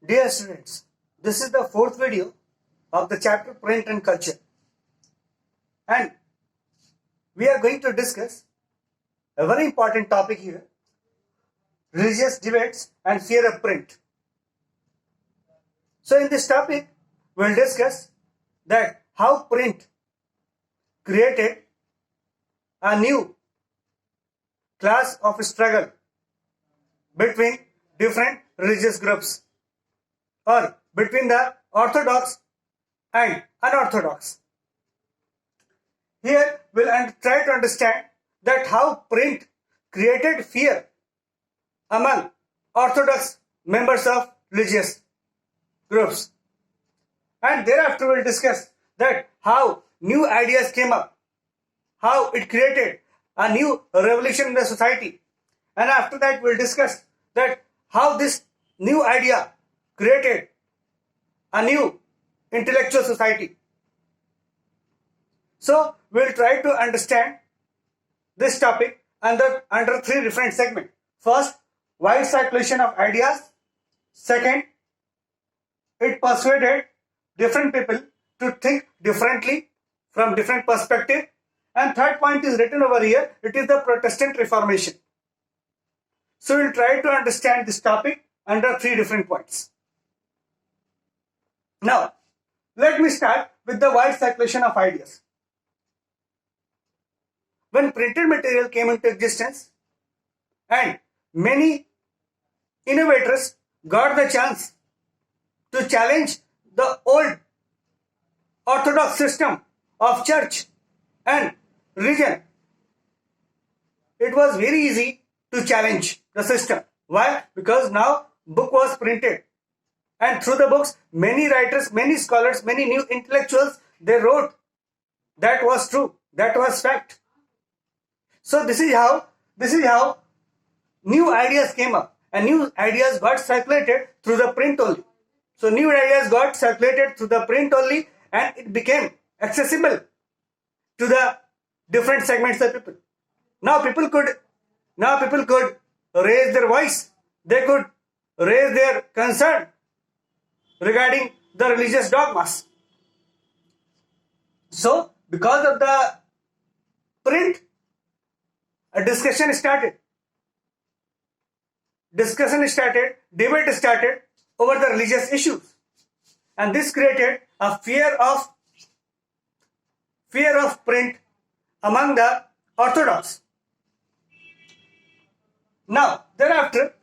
Dear students, this is the fourth video of the chapter Print and Culture, and we are going to discuss a very important topic here: religious debates and fear of print. So in this topic, we will discuss that how print created a new class of struggle between different religious groups, or between the orthodox and unorthodox. Here we'll try to understand that how print created fear among orthodox members of religious groups, and thereafter we'll discuss that how new ideas came up, how it created a new revolution in the society, and after that we'll discuss that how this new idea created a new intellectual society. So we'll try to understand this topic under three different segments. First, wide circulation of ideas. Second, it persuaded different people to think differently from different perspectives. And third point is written over here. It is the Protestant Reformation. So we'll try to understand this topic under three different points. Now, let me start with the wide circulation of ideas. When printed material came into existence and many innovators got the chance to challenge the old orthodox system of church and religion, it was very easy to challenge the system. Why? Because now book was printed, and through the books many writers, many scholars, many new intellectuals, they wrote. That was true, that was fact. So this is how new ideas came up, and new ideas got circulated through the print only. So new ideas got circulated through the print only, and it became accessible to the different segments of people. Now people could raise their voice. They could raise their concern regarding the religious dogmas. So because of the print, a discussion started, debate started over the religious issues, and this created a fear of print among the orthodox. Now, thereafter,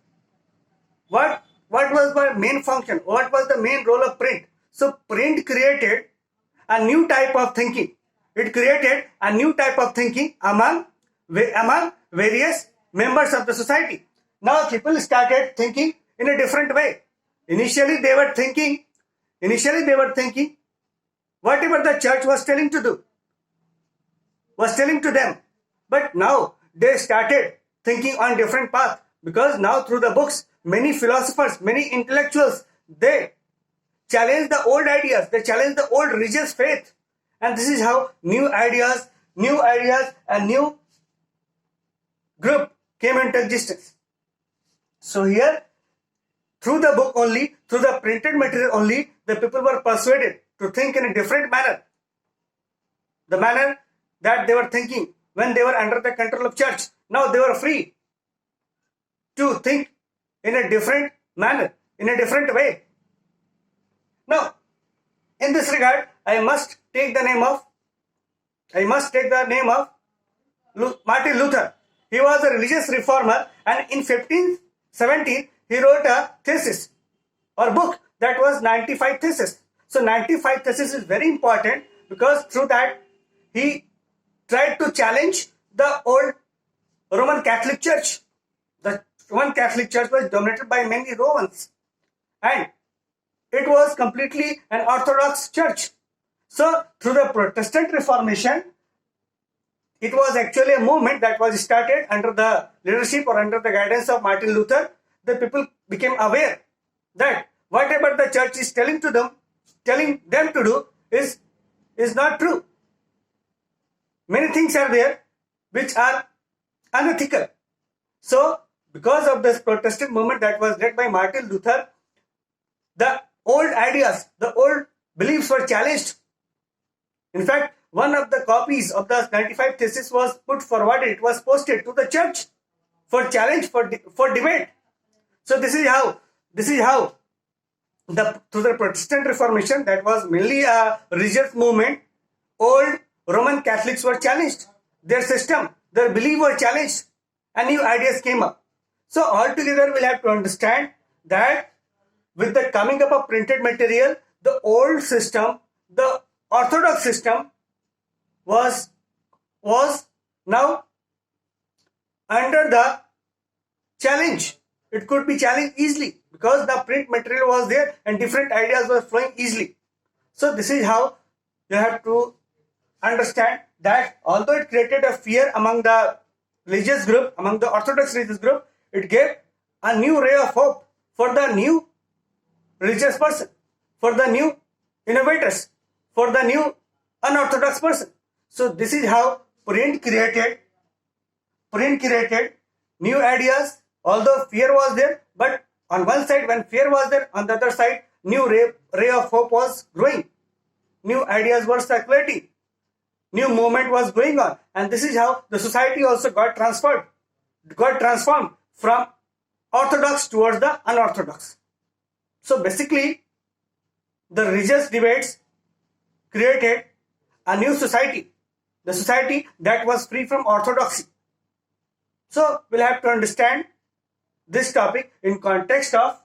what was the main function? What was the main role of print? So, print created a new type of thinking. It created a new type of thinking among various members of the society. Now, people started thinking in a different way. Initially, they were thinking whatever the church was telling to do, was telling to them. But now they started thinking on different path, because now through the books, many philosophers, many intellectuals, they challenge the old ideas, they challenge the old religious faith. And this is how new ideas and new group came into existence. So here, through the book only, through the printed material only, the people were persuaded to think in a different manner. The manner that they were thinking when they were under the control of church. Now they were free to think in a different manner, in a different way. Now, in this regard, I must take the name of Martin Luther. He was a religious reformer, and in 1517 he wrote a thesis or book that was 95 Theses. So 95 Theses is very important, because through that he tried to challenge the old Roman Catholic Church. The Roman Catholic Church was dominated by many Romans, and it was completely an Orthodox church. So through the Protestant Reformation, it was actually a movement that was started under the leadership or under the guidance of Martin Luther. The people became aware that whatever the church is telling them to do is not true. Many things are there which are unethical. So because of this Protestant movement that was led by Martin Luther, the old ideas, the old beliefs were challenged. In fact, one of the copies of the 95 Thesis was put forward, it was posted to the church for challenge, for debate. So this is how through the Protestant Reformation, that was mainly a religious movement, old Roman Catholics were challenged. Their system, their belief were challenged, and new ideas came up. So altogether, we'll have to understand that with the coming up of printed material, the old system, the orthodox system, was now under the challenge. It could be challenged easily because the print material was there and different ideas were flowing easily. So this is how you have to understand that although it created a fear among the religious group, among the orthodox religious group, it gave a new ray of hope for the new religious person, for the new innovators, for the new unorthodox person. So this is how print created new ideas. Although fear was there, but on one side when fear was there, on the other side new ray of hope was growing. New ideas were circulating. New movement was going on. And this is how the society also got transformed from orthodox towards the unorthodox. So basically, the religious debates created a new society, the society that was free from orthodoxy. So we'll have to understand this topic in context of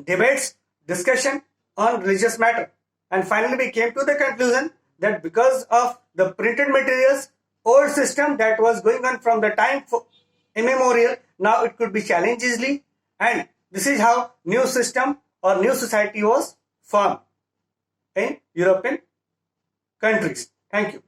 debates, discussion on religious matter. And finally we came to the conclusion that because of the printed materials, old system that was going on from the time immemorial, now it could be challenged easily, and this is how new system or new society was formed in European countries. Thank you.